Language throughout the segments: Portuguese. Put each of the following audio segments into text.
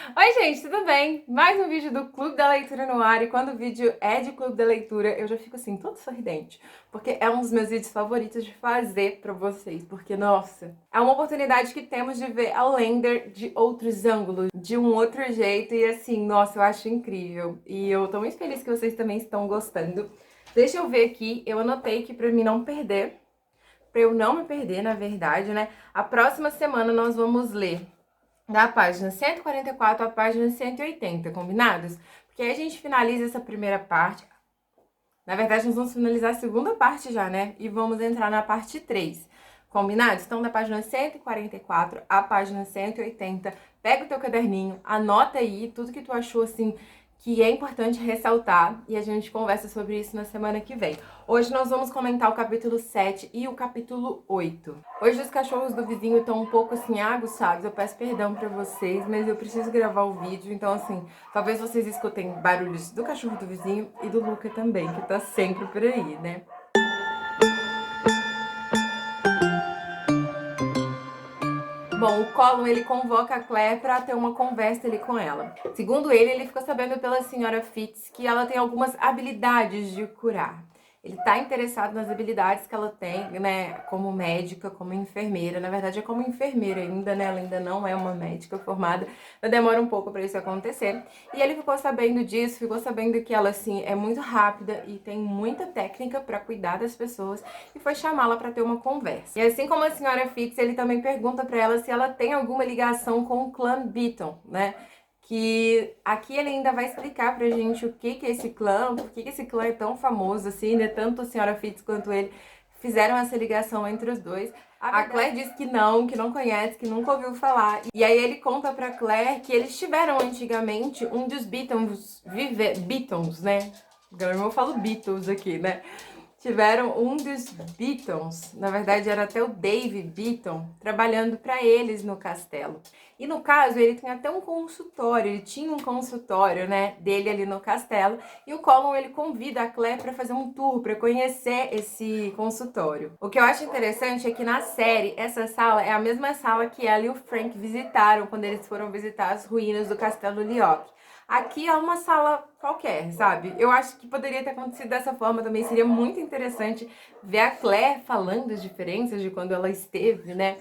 Oi, gente, tudo bem? Mais um vídeo do Clube da Leitura no ar. E quando o vídeo é de Clube da Leitura, eu já fico assim, todo sorridente. Porque é um dos meus vídeos favoritos de fazer pra vocês. Porque, nossa, é uma oportunidade que temos de ver a Lender de outros ângulos, de um outro jeito. E assim, nossa, eu acho incrível. E eu tô muito feliz que vocês também estão gostando. Deixa eu ver aqui, eu anotei que pra mim não perder, pra eu não me perder, na verdade, né? A próxima semana nós vamos ler da página 144 à página 180, combinados? Porque aí a gente finaliza essa primeira parte. Na verdade, nós vamos finalizar a segunda parte já, né? E vamos entrar na parte 3. Combinados? Então, da página 144 à página 180, pega o teu caderninho, anota aí tudo que tu achou, assim, que é importante ressaltar e a gente conversa sobre isso na semana que vem. Hoje nós vamos comentar o capítulo 7 e o capítulo 8. Hoje os cachorros do vizinho estão um pouco assim aguçados, eu peço perdão pra vocês, mas eu preciso gravar o vídeo, então assim, talvez vocês escutem barulhos do cachorro do vizinho e do Luca também, que tá sempre por aí, né? Bom, o Colin, ele convoca a Claire para ter uma conversa ali com ela. Segundo ele, ele ficou sabendo pela senhora Fitz que ela tem algumas habilidades de curar. Ele tá interessado nas habilidades que ela tem, né, como médica, como enfermeira. Na verdade, é como enfermeira ainda, né? Ela ainda não é uma médica formada. Mas demora um pouco para isso acontecer. E ele ficou sabendo disso, ficou sabendo que ela, assim, é muito rápida e tem muita técnica para cuidar das pessoas e foi chamá-la para ter uma conversa. E assim como a senhora Fitz, ele também pergunta para ela se ela tem alguma ligação com o clã Beaton, né? Que aqui ele ainda vai explicar pra gente o que é esse clã, por que esse clã é tão famoso assim, né? Tanto a senhora Fitz quanto ele fizeram essa ligação entre os dois. A Claire diz que não conhece, que nunca ouviu falar. E aí ele conta pra Claire que eles tiveram antigamente um dos Beatons, né? Agora eu falo Beatles aqui, né? Tiveram um dos Beatons, na verdade era até o Dave Beaton, trabalhando para eles no castelo. E no caso, ele tem até um consultório, ele tinha um consultório, né, dele ali no castelo, e o Colin, ele convida a Claire para fazer um tour, para conhecer esse consultório. O que eu acho interessante é que na série, essa sala é a mesma sala que ela e o Frank visitaram quando eles foram visitar as ruínas do castelo Liock. Aqui é uma sala qualquer, sabe? Eu acho que poderia ter acontecido dessa forma também. Seria muito interessante ver a Claire falando as diferenças de quando ela esteve, né?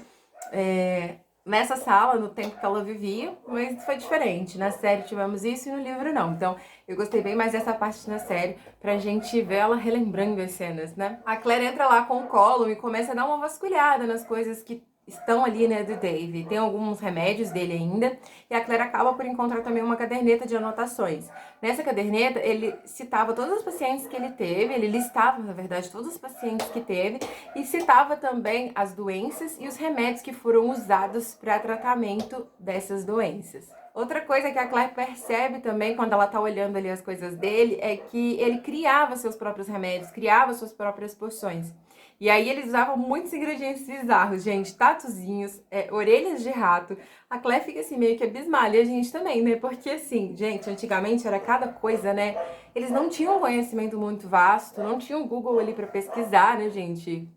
Nessa sala, no tempo que ela vivia, mas foi diferente. Na série tivemos isso e no livro não. Então, eu gostei bem mais dessa parte na série, pra gente ver ela relembrando as cenas, né? A Claire entra lá com o Colin e começa a dar uma vasculhada nas coisas que estão ali, né, do Dave. Tem alguns remédios dele ainda, e a Claire acaba por encontrar também uma caderneta de anotações. Nessa caderneta, ele citava todos os pacientes que ele teve, ele listava, na verdade, todos os pacientes que teve, e citava também as doenças e os remédios que foram usados para tratamento dessas doenças. Outra coisa que a Claire percebe também quando ela tá olhando ali as coisas dele é que ele criava seus próprios remédios, criava suas próprias poções. E aí eles usavam muitos ingredientes bizarros, gente, tatuzinhos, orelhas de rato. A Claire fica assim meio que abismada, e a gente também, né? Porque assim, gente, antigamente era cada coisa, né? Eles não tinham um conhecimento muito vasto, não tinham o Google ali para pesquisar, né, gente?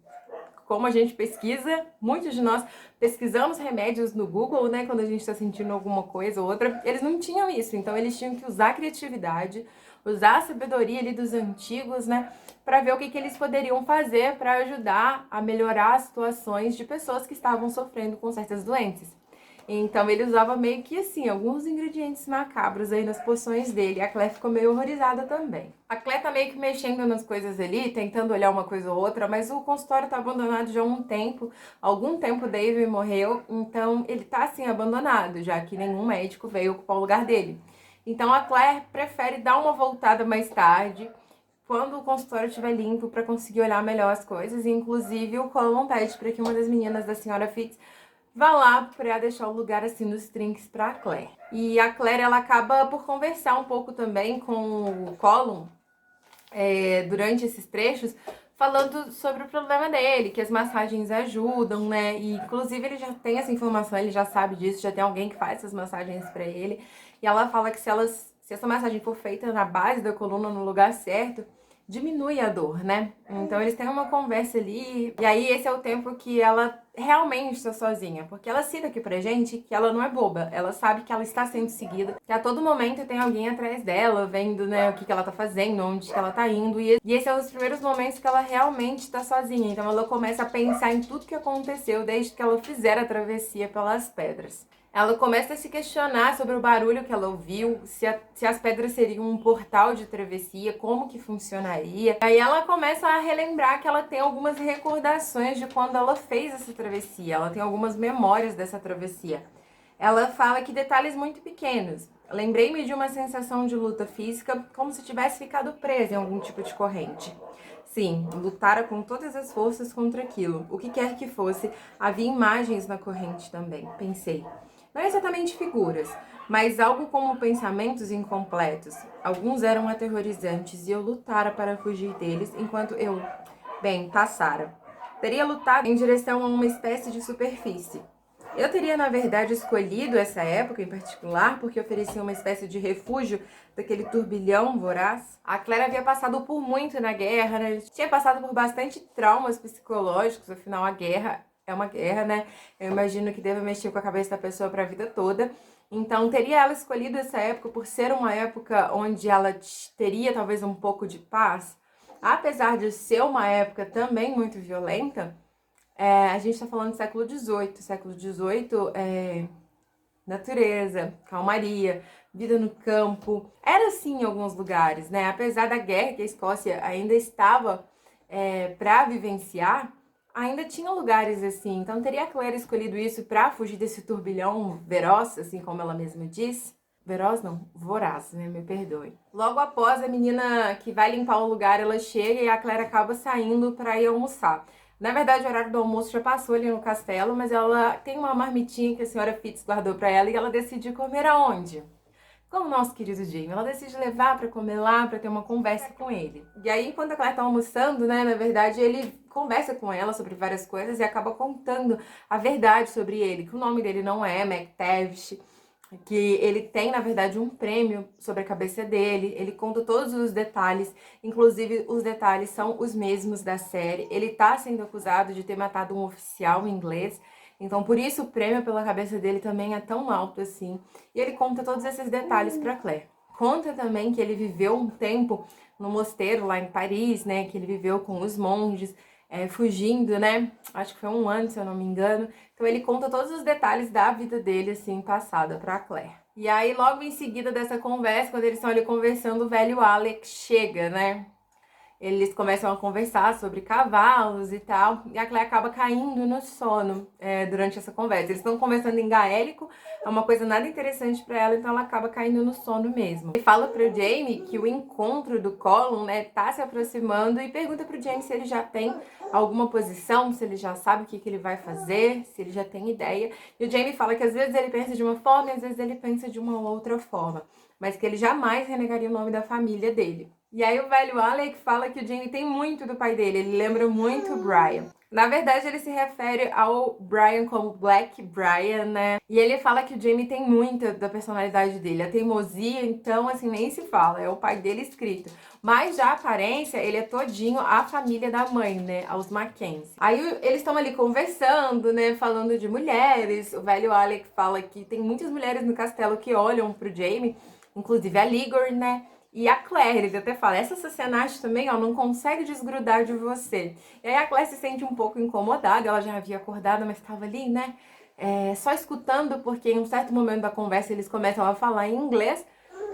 Como a gente pesquisa, muitos de nós pesquisamos remédios no Google, né, quando a gente está sentindo alguma coisa ou outra, eles não tinham isso, então eles tinham que usar a criatividade, usar a sabedoria ali dos antigos, né, para ver o que eles poderiam fazer para ajudar a melhorar as situações de pessoas que estavam sofrendo com certas doenças. Então ele usava meio que assim, alguns ingredientes macabros aí nas poções dele. A Claire ficou meio horrorizada também. A Claire tá meio que mexendo nas coisas ali, tentando olhar uma coisa ou outra, mas o consultório tá abandonado já há um tempo. Algum tempo o Dave morreu, então ele tá assim abandonado, já que nenhum médico veio ocupar o lugar dele. Então a Claire prefere dar uma voltada mais tarde, quando o consultório estiver limpo, para conseguir olhar melhor as coisas. E, inclusive, o Colin pede para que uma das meninas da senhora Fitz vá lá para deixar o lugar assim nos trinques para a Claire. E a Claire, ela acaba por conversar um pouco também com o Colin durante esses trechos, falando sobre o problema dele, que as massagens ajudam, né? E inclusive ele já tem essa informação, ele já sabe disso, já tem alguém que faz essas massagens para ele. E ela fala que se essa massagem for feita na base da coluna, no lugar certo, diminui a dor, né? Então eles têm uma conversa ali, e aí esse é o tempo que ela realmente está sozinha, porque ela cita aqui pra gente que ela não é boba, ela sabe que ela está sendo seguida, que a todo momento tem alguém atrás dela, vendo, né, o que ela tá fazendo, onde que ela tá indo, e esse é um dos primeiros momentos que ela realmente está sozinha, então ela começa a pensar em tudo que aconteceu desde que ela fizer a travessia pelas pedras. Ela começa a se questionar sobre o barulho que ela ouviu, se as pedras seriam um portal de travessia, como que funcionaria. Aí ela começa a relembrar que ela tem algumas recordações de quando ela fez essa travessia, ela tem algumas memórias dessa travessia. Ela fala que detalhes muito pequenos. Lembrei-me de uma sensação de luta física, como se tivesse ficado presa em algum tipo de corrente. Sim, lutara com todas as forças contra aquilo. O que quer que fosse, havia imagens na corrente também, pensei. Não exatamente figuras, mas algo como pensamentos incompletos. Alguns eram aterrorizantes e eu lutara para fugir deles enquanto eu, passara. Teria lutado em direção a uma espécie de superfície. Eu teria, na verdade, escolhido essa época em particular porque oferecia uma espécie de refúgio daquele turbilhão voraz. A Claire havia passado por muito na guerra, né? Tinha passado por bastante traumas psicológicos, afinal a guerra é uma guerra, né? Eu imagino que deva mexer com a cabeça da pessoa para a vida toda. Então, teria ela escolhido essa época por ser uma época onde ela teria talvez um pouco de paz? Apesar de ser uma época também muito violenta, a gente está falando do século XVIII. Século XVIII é natureza, calmaria, vida no campo. Era assim em alguns lugares, né? Apesar da guerra que a Escócia ainda estava para vivenciar, ainda tinha lugares assim. Então teria a Claire escolhido isso para fugir desse turbilhão veroz, assim como ela mesma diz? Veroz não, voraz, né? Me perdoe. Logo após, a menina que vai limpar o lugar, ela chega e a Claire acaba saindo para ir almoçar. Na verdade, o horário do almoço já passou ali no castelo, mas ela tem uma marmitinha que a senhora Fitz guardou para ela e ela decide comer aonde? Com o nosso querido Jamie. Ela decide levar para comer lá, para ter uma conversa com ele. E aí, enquanto a Claire tá almoçando, né, na verdade, ele conversa com ela sobre várias coisas e acaba contando a verdade sobre ele, que o nome dele não é McTavish, que ele tem, na verdade, um prêmio sobre a cabeça dele. Ele conta todos os detalhes, inclusive os detalhes são os mesmos da série. Ele tá sendo acusado de ter matado um oficial inglês, então por isso o prêmio pela cabeça dele também é tão alto assim. E ele conta todos esses detalhes para Claire. Conta também que ele viveu um tempo no mosteiro lá em Paris, né, que ele viveu com os monges, fugindo, né? Acho que foi um ano, se eu não me engano. Então ele conta todos os detalhes da vida dele, assim, passada pra Claire. E aí, logo em seguida dessa conversa, quando eles estão ali conversando, o velho Alex chega, né? Eles começam a conversar sobre cavalos e tal, e a Claire acaba caindo no sono durante essa conversa. Eles estão conversando em gaélico, é uma coisa nada interessante para ela, então ela acaba caindo no sono mesmo. Ele fala pro Jamie que o encontro do Colin, né, tá se aproximando e pergunta pro Jamie se ele já tem alguma posição, se ele já sabe o que ele vai fazer, se ele já tem ideia. E o Jamie fala que às vezes ele pensa de uma forma e às vezes ele pensa de uma outra forma, mas que ele jamais renegaria o nome da família dele. E aí o velho Alec fala que o Jamie tem muito do pai dele, ele lembra muito o Brian. Na verdade, ele se refere ao Brian como Black Brian, né? E ele fala que o Jamie tem muita da personalidade dele. A teimosia, então, assim, nem se fala. É o pai dele escrito. Mas, já a aparência, ele é todinho a família da mãe, né? Aos Mackenzie. Aí, eles estão ali conversando, né? Falando de mulheres. O velho Alec fala que tem muitas mulheres no castelo que olham pro Jamie. Inclusive a Ligor, né? E a Claire, ele até fala, essa Sassenach também, ó, não consegue desgrudar de você. E aí a Claire se sente um pouco incomodada, ela já havia acordado, mas estava ali, né, só escutando, porque em um certo momento da conversa eles começam a falar em inglês,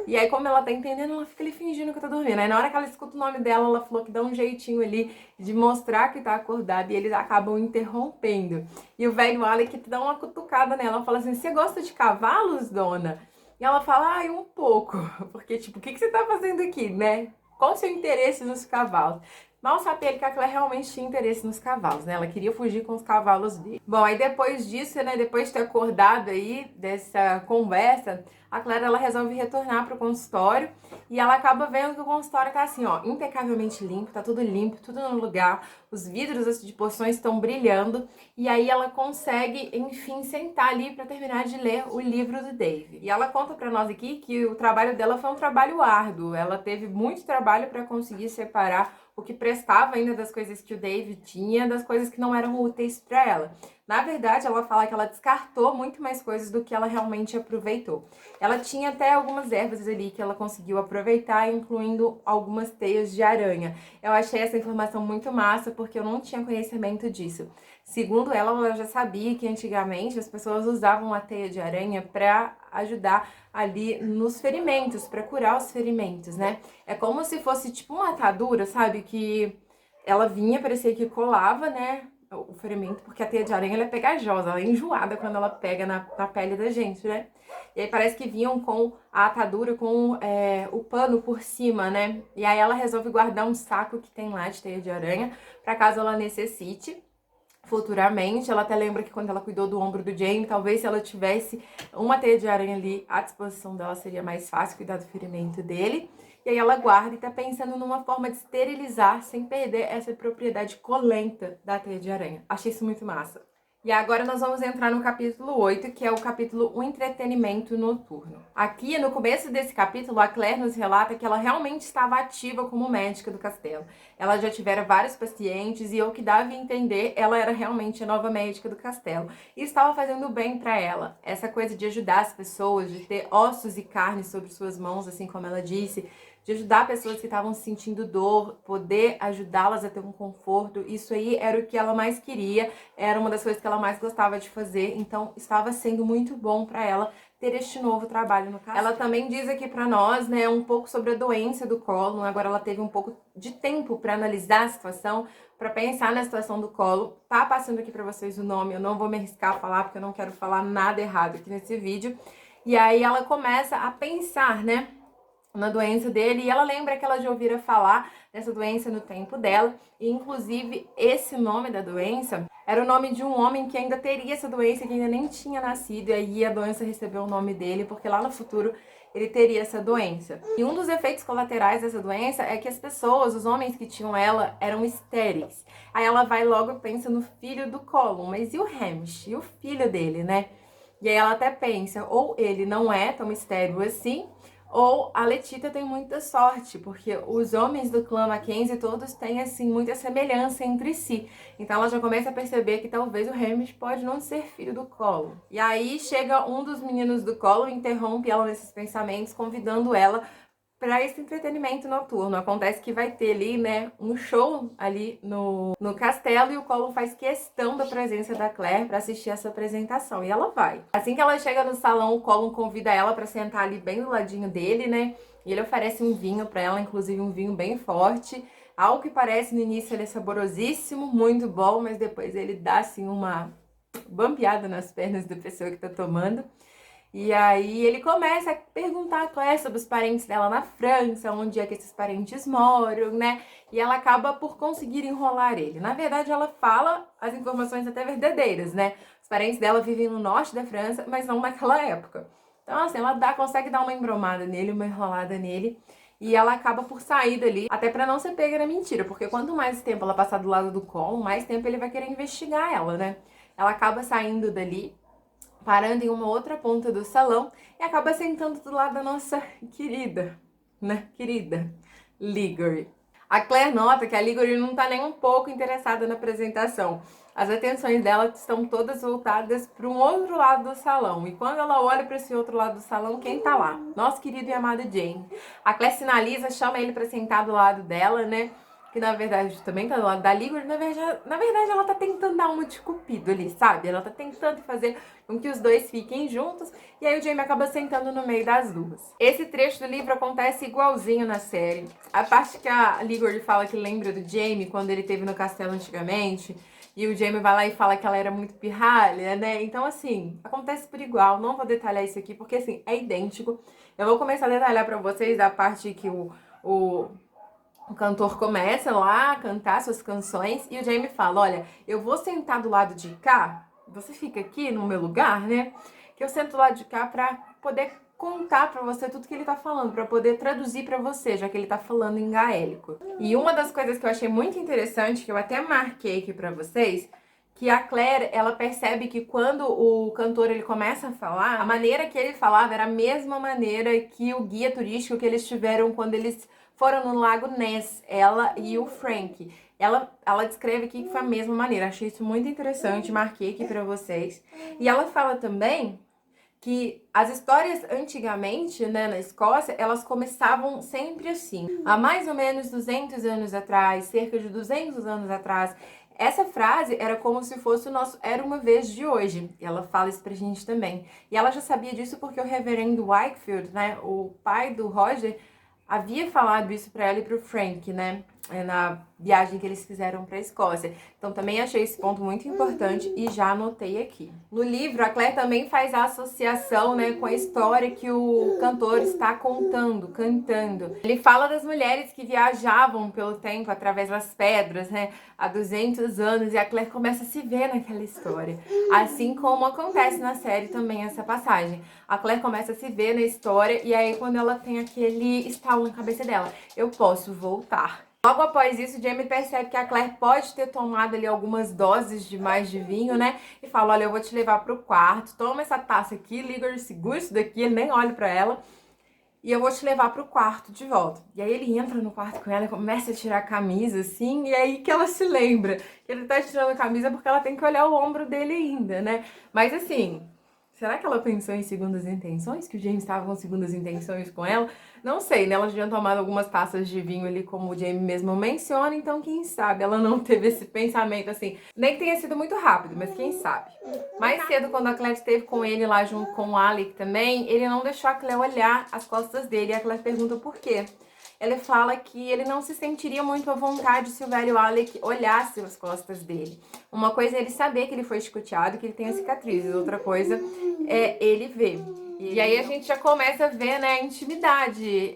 e aí como ela tá entendendo, ela fica ali fingindo que tá dormindo. Aí na hora que ela escuta o nome dela, ela falou que dá um jeitinho ali de mostrar que tá acordada, e eles acabam interrompendo. E o velho Alec dá uma cutucada nela, fala assim, você gosta de cavalos, dona? E ela fala, ai, um pouco. Porque, tipo, o que você tá fazendo aqui, né? Qual o seu interesse nos cavalos? Mal sabia ele que a Claire realmente tinha interesse nos cavalos, né? Ela queria fugir com os cavalos dele. Bom, aí depois disso, né? Depois de ter acordado aí dessa conversa, a Claire, ela resolve retornar pro consultório e ela acaba vendo que o consultório tá assim, ó, impecavelmente limpo, tá tudo limpo, tudo no lugar, os vidros de poções estão brilhando e aí ela consegue, enfim, sentar ali para terminar de ler o livro do Dave. E ela conta para nós aqui que o trabalho dela foi um trabalho árduo, ela teve muito trabalho para conseguir separar o que prestava ainda das coisas que o Dave tinha, das coisas que não eram úteis para ela. Na verdade, ela fala que ela descartou muito mais coisas do que ela realmente aproveitou. Ela tinha até algumas ervas ali que ela conseguiu aproveitar, incluindo algumas teias de aranha. Eu achei essa informação muito massa porque eu não tinha conhecimento disso. Segundo ela, ela já sabia que antigamente as pessoas usavam a teia de aranha para ajudar ali nos ferimentos, para curar os ferimentos, né? É como se fosse tipo uma atadura, sabe? Que ela vinha, parecia que colava, né? O ferimento, porque a teia de aranha ela é pegajosa, ela é enjoada quando ela pega na pele da gente, né? E aí parece que vinham com a atadura, com o pano por cima, né? E aí ela resolve guardar um saco que tem lá de teia de aranha, para caso ela necessite futuramente. Ela até lembra que quando ela cuidou do ombro do Jamie, talvez se ela tivesse uma teia de aranha ali à disposição dela, seria mais fácil cuidar do ferimento dele. E aí ela guarda e tá pensando numa forma de esterilizar sem perder essa propriedade colenta da teia de aranha. Achei isso muito massa. E agora nós vamos entrar no capítulo 8, que é o capítulo O Entretenimento Noturno. Aqui, no começo desse capítulo, a Claire nos relata que ela realmente estava ativa como médica do castelo. Ela já tivera vários pacientes e, ao que dava a entender, ela era realmente a nova médica do castelo. E estava fazendo bem para ela. Essa coisa de ajudar as pessoas, de ter ossos e carne sobre suas mãos, assim como ela disse, de ajudar pessoas que estavam sentindo dor, poder ajudá-las a ter um conforto. Isso aí era o que ela mais queria, era uma das coisas que ela mais gostava de fazer, então estava sendo muito bom para ela ter este novo trabalho no castelo. Ela também diz aqui para nós, né, um pouco sobre a doença do Colin. Agora ela teve um pouco de tempo para analisar a situação, para pensar na situação do Colin. Tá passando aqui para vocês o nome, eu não vou me arriscar a falar porque eu não quero falar nada errado aqui nesse vídeo. E aí ela começa a pensar, né, na doença dele, e ela lembra que ela já ouvira falar dessa doença no tempo dela, e inclusive esse nome da doença era o nome de um homem que ainda teria essa doença, que ainda nem tinha nascido, e aí a doença recebeu o nome dele, porque lá no futuro ele teria essa doença. E um dos efeitos colaterais dessa doença é que as pessoas, os homens que tinham ela, eram estéreis. Aí ela vai logo e pensa no filho do Colin, mas e o Hamish? E o filho dele, né? E aí ela até pensa, ou ele não é tão estéril assim, ou a Letita tem muita sorte, porque os homens do clã Mackenzie todos têm, assim, muita semelhança entre si. Então ela já começa a perceber que talvez o Hamish pode não ser filho do Colin. E aí chega um dos meninos do Colin, interrompe ela nesses pensamentos, convidando ela para esse entretenimento noturno. Acontece que vai ter ali, né, um show ali no castelo, e o Colin faz questão da presença da Claire para assistir essa apresentação, e ela vai. Assim que ela chega no salão, o Colin convida ela para sentar ali bem do ladinho dele, né, e ele oferece um vinho para ela, inclusive um vinho bem forte. Ao que parece, no início ele é saborosíssimo, muito bom, mas depois ele dá, assim, uma bambeada nas pernas da pessoa que tá tomando. E aí ele começa a perguntar a Claire sobre os parentes dela na França, onde é que esses parentes moram, né? E ela acaba por conseguir enrolar ele. Na verdade, ela fala as informações até verdadeiras, né? Os parentes dela vivem no norte da França, mas não naquela época. Então, assim, ela consegue dar uma embromada nele, uma enrolada nele. E ela acaba por sair dali, até pra não ser pega na mentira, porque quanto mais tempo ela passar do lado do Colin, mais tempo ele vai querer investigar ela, né? Ela acaba saindo dali, parando em uma outra ponta do salão, e acaba sentando do lado da nossa querida, né? Querida Ligori. A Claire nota que a Ligori não tá nem um pouco interessada na apresentação. As atenções dela estão todas voltadas para um outro lado do salão. E quando ela olha para esse outro lado do salão, quem tá lá? Nosso querido e amado Jamie. A Claire sinaliza, chama ele para sentar do lado dela, né? Que na verdade também tá do lado da Ligori. Na verdade ela tá tentando dar uma de cupido ali, sabe? Ela tá tentando fazer com que os dois fiquem juntos, e aí o Jamie acaba sentando no meio das duas. Esse trecho do livro acontece igualzinho na série. A parte que a Ligori fala que lembra do Jamie quando ele esteve no castelo antigamente, e o Jamie vai lá e fala que ela era muito pirralha, né? Então, assim, acontece por igual. Não vou detalhar isso aqui, porque, assim, é idêntico. Eu vou começar a detalhar pra vocês a parte que o O cantor começa lá a cantar suas canções e o Jamie fala, olha, eu vou sentar do lado de cá, você fica aqui no meu lugar, né? Que eu sento do lado de cá pra poder contar pra você tudo que ele tá falando, pra poder traduzir pra você, já que ele tá falando em gaélico. E uma das coisas que eu achei muito interessante, que eu até marquei aqui pra vocês, que a Claire, ela percebe que quando o cantor ele começa a falar, a maneira que ele falava era a mesma maneira que o guia turístico que eles tiveram quando eles foram no Lago Ness, ela e o Frank. Ela descreve aqui que foi a mesma maneira. Achei isso muito interessante, marquei aqui pra vocês. E ela fala também que as histórias antigamente, né, na Escócia, elas começavam sempre assim. Há mais ou menos 200 anos atrás, cerca de 200 anos atrás, essa frase era como se fosse o nosso Era Uma Vez de hoje. E ela fala isso pra gente também. E ela já sabia disso porque o reverendo Wakefield, né, o pai do Roger, havia falado isso pra ela e pro Frank, né? Na viagem que eles fizeram para a Escócia. Então também achei esse ponto muito importante e já anotei aqui. No livro, a Claire também faz a associação, né, com a história que o cantor está contando, cantando. Ele fala das mulheres que viajavam pelo tempo através das pedras, né, há 200 anos, e a Claire começa a se ver naquela história. Assim como acontece na série também essa passagem. A Claire começa a se ver na história e aí quando ela tem aquele estalo na cabeça dela, eu posso voltar. Logo após isso, Jamie percebe que a Claire pode ter tomado ali algumas doses demais de vinho, né? E fala, olha, eu vou te levar pro quarto, toma essa taça aqui, Ligor, segura isso daqui, ele nem olha pra ela, e eu vou te levar pro quarto de volta. E aí ele entra no quarto com ela e começa a tirar a camisa, assim, e aí que ela se lembra que ele tá tirando a camisa porque ela tem que olhar o ombro dele ainda, né? Mas assim, será que ela pensou em segundas intenções? Que o James estava com segundas intenções com ela? Não sei, né? Ela já tinha tomado algumas taças de vinho ali, como o Jamie mesmo menciona, então quem sabe ela não teve esse pensamento assim. Nem que tenha sido muito rápido, mas quem sabe. Mais cedo, quando a Claire esteve com ele lá junto com o Alec também, ele não deixou a Claire olhar as costas dele. E a Claire pergunta por quê. Ele fala que ele não se sentiria muito à vontade se o velho Alec olhasse as costas dele. Uma coisa é ele saber que ele foi chicoteado, que ele tem a cicatriz, outra coisa é ele ver. E aí a gente já começa a ver, né, a intimidade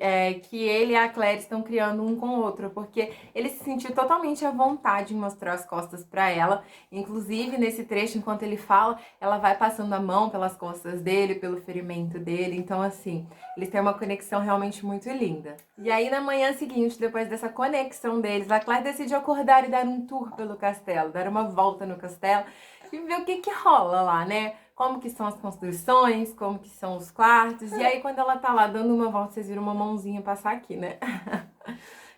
que ele e a Claire estão criando um com o outro, porque ele se sentiu totalmente à vontade em mostrar as costas pra ela. Inclusive, nesse trecho, enquanto ele fala, ela vai passando a mão pelas costas dele, pelo ferimento dele. Então, assim, eles têm uma conexão realmente muito linda. E aí, na manhã seguinte, depois dessa conexão deles, a Claire decide acordar e dar um tour pelo castelo, dar uma volta no castelo e ver o que que rola lá, né? Como que são as construções, como que são os quartos. E aí, quando ela tá lá dando uma volta, vocês viram uma mãozinha passar aqui, né?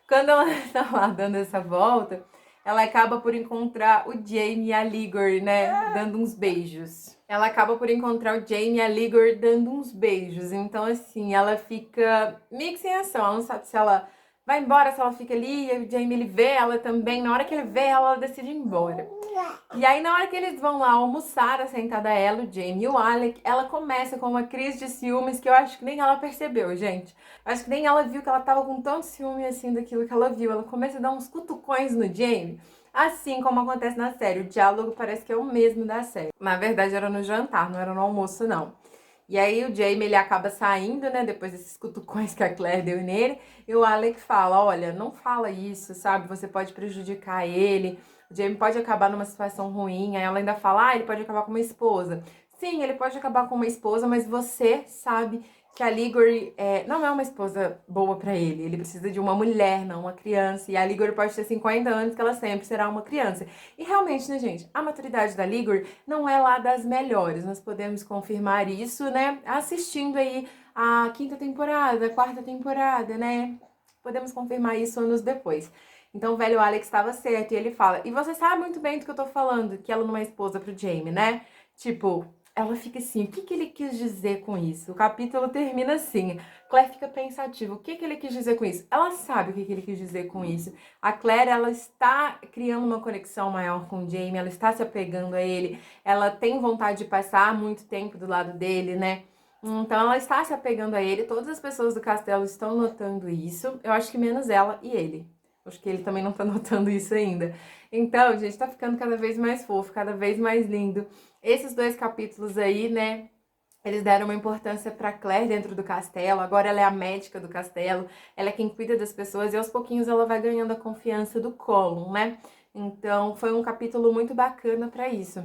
Quando ela tá lá dando essa volta, ela acaba por encontrar o Jamie e a Ligor, né? Dando uns beijos. Ela acaba por encontrar o Jamie e a Ligor dando uns beijos. Então, assim, ela fica meio que sem ação. Ela não sabe se ela vai embora, se ela fica ali. E o Jamie, ele vê ela também. Na hora que ele vê ela decide ir embora. E aí, na hora que eles vão lá almoçar, sentada ela, o Jamie e o Alec, ela começa com uma crise de ciúmes que eu acho que nem ela percebeu, gente. Acho que nem ela viu que ela tava com tanto ciúme assim daquilo que ela viu. Ela começa a dar uns cutucões no Jamie, assim como acontece na série. O diálogo parece que é o mesmo da série. Na verdade, era no jantar, não era no almoço, não. E aí o Jamie, ele acaba saindo, né, depois desses cutucões que a Claire deu nele, e o Alec fala, olha, não fala isso, sabe, você pode prejudicar ele, o Jamie pode acabar numa situação ruim. Aí ela ainda fala, ele pode acabar com uma esposa. Sim, ele pode acabar com uma esposa, mas você sabe que a Ligori não é uma esposa boa pra ele. Ele precisa de uma mulher, não uma criança. E a Ligori pode ter 50 anos, que ela sempre será uma criança. E realmente, né, gente, a maturidade da Ligori não é lá das melhores. Nós podemos confirmar isso, né, assistindo aí a quinta temporada, a quarta temporada, né? Podemos confirmar isso anos depois. Então o velho Alex estava certo e ele fala, e você sabe muito bem do que eu tô falando, que ela não é esposa pro Jamie, né? Tipo, ela fica assim, o que que ele quis dizer com isso? O capítulo termina assim, Claire fica pensativa, o que que ele quis dizer com isso? Ela sabe o que que ele quis dizer com isso. A Claire, ela está criando uma conexão maior com o Jamie, ela está se apegando a ele, ela tem vontade de passar muito tempo do lado dele, né? Então ela está se apegando a ele, todas as pessoas do castelo estão notando isso, eu acho que menos ela e ele. Acho que ele também não tá notando isso ainda. Então, gente, tá ficando cada vez mais fofo, cada vez mais lindo. Esses dois capítulos aí, né, Eles deram uma importância para Claire dentro do castelo. Agora ela é a médica do castelo, ela é quem cuida das pessoas e aos pouquinhos ela vai ganhando a confiança do Colum, né? Então foi um capítulo muito bacana para isso.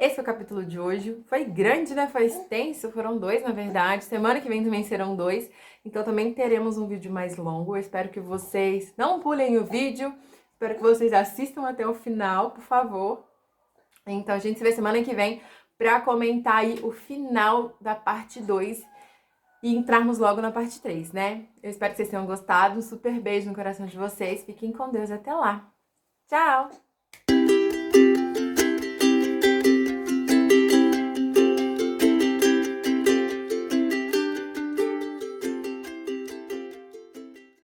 Esse é o capítulo de hoje. Foi grande, né? Foi extenso. Foram 2, na verdade. Semana que vem também serão 2. Então também teremos um vídeo mais longo. Eu espero que vocês não pulem o vídeo. Espero que vocês assistam até o final, por favor. Então a gente se vê semana que vem para comentar aí o final da parte 2 e entrarmos logo na parte 3, né? Eu espero que vocês tenham gostado. Um super beijo no coração de vocês. Fiquem com Deus. Até lá. Tchau!